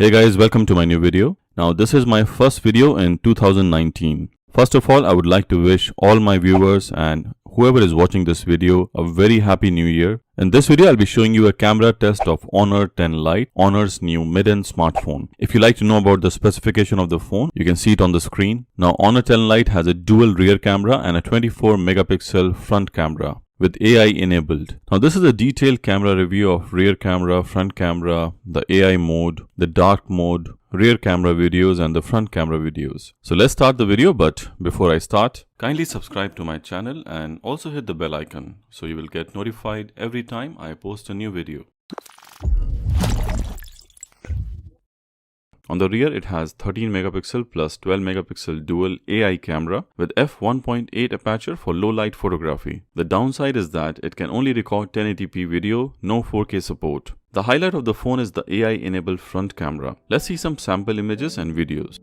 Hey guys, welcome to my new video. Now this is my first video in 2019. First of all, I would like to wish all my viewers and whoever is watching this video a very happy new year. In this video, I'll be showing you a camera test of Honor 10 Lite, Honor's new mid-end smartphone. If you like to know about the specification of the phone, you can see it on the screen. Now Honor 10 Lite has a dual rear camera and a 24 megapixel front camera with AI enabled. Now this is a detailed camera review of rear camera, front camera, the AI mode, the dark mode, rear camera videos and the front camera videos. So let's start the video, but before I start, kindly subscribe to my channel and also hit the bell icon so you will get notified every time I post a new video. On the rear, it has 13 megapixel plus 12 megapixel dual AI camera with f1.8 aperture for low light photography. The downside is that it can only record 1080p video, no 4K support. The highlight of the phone is the AI enabled front camera. Let's see some sample images and videos.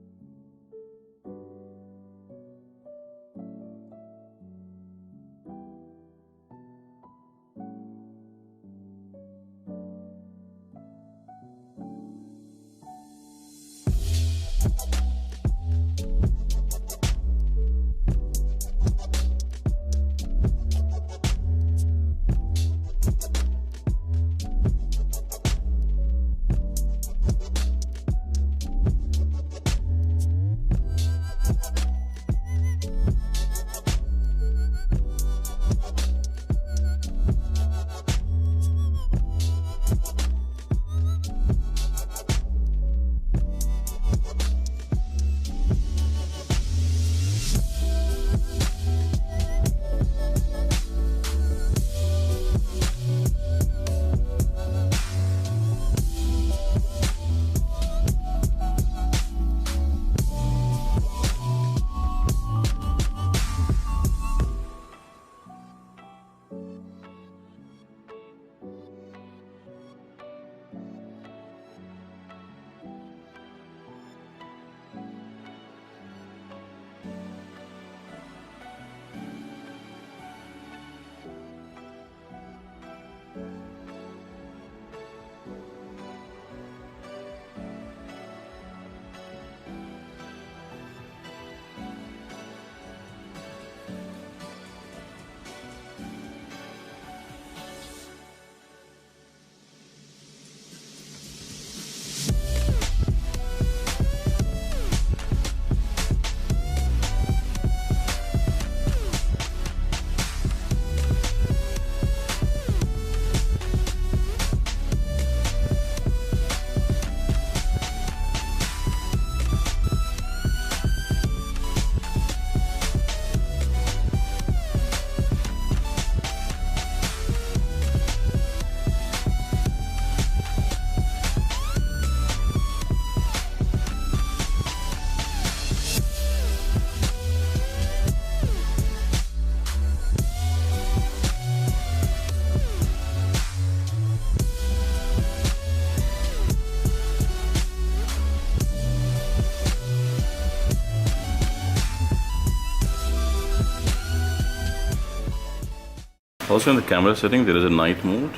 Also in the camera setting, there is a night mode.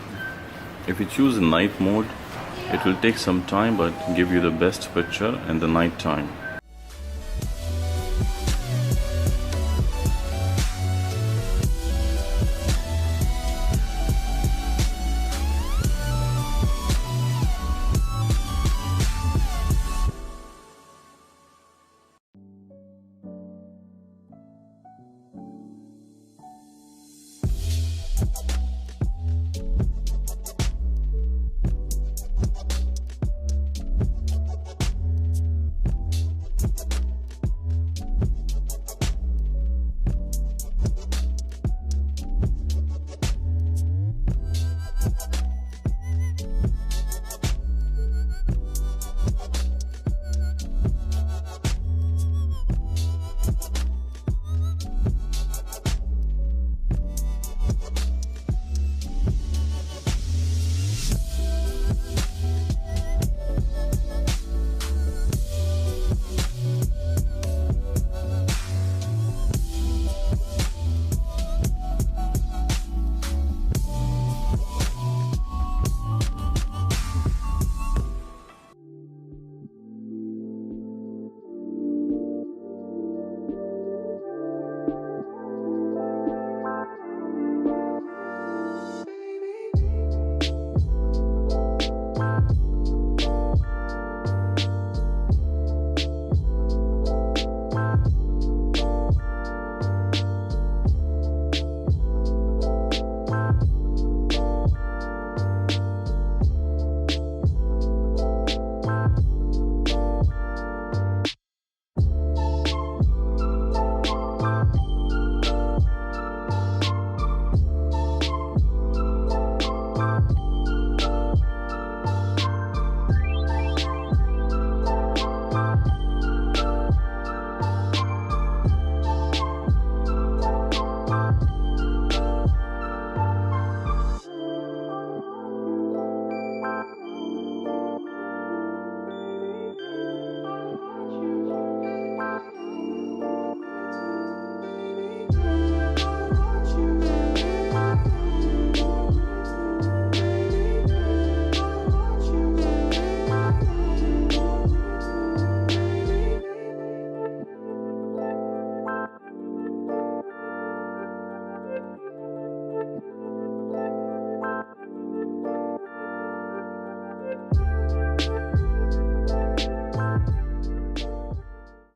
If you choose the night mode, it will take some time but give you the best picture in the night time.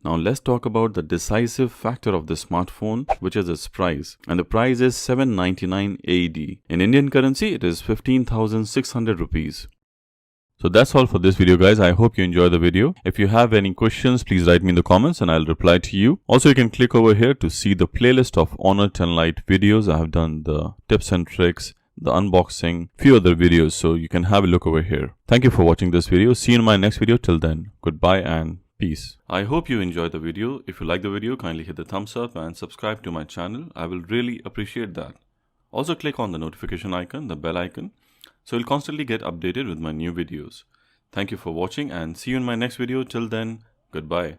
Now let's talk about the decisive factor of this smartphone, which is its price. And the price is 799 AED. In Indian currency, it is 15,600 rupees. So that's all for this video, guys. I hope you enjoyed the video. If you have any questions, please write me in the comments and I'll reply to you. Also, you can click over here to see the playlist of Honor 10 Lite videos. I have done the tips and tricks, the unboxing, few other videos, so you can have a look over here. Thank you for watching this video. See you in my next video. Till then, goodbye and peace. I hope you enjoyed the video. If you like the video, kindly hit the thumbs up and subscribe to my channel. I will really appreciate that. Also click on the notification icon, the bell icon, so you'll constantly get updated with my new videos. Thank you for watching and see you in my next video. Till then, goodbye.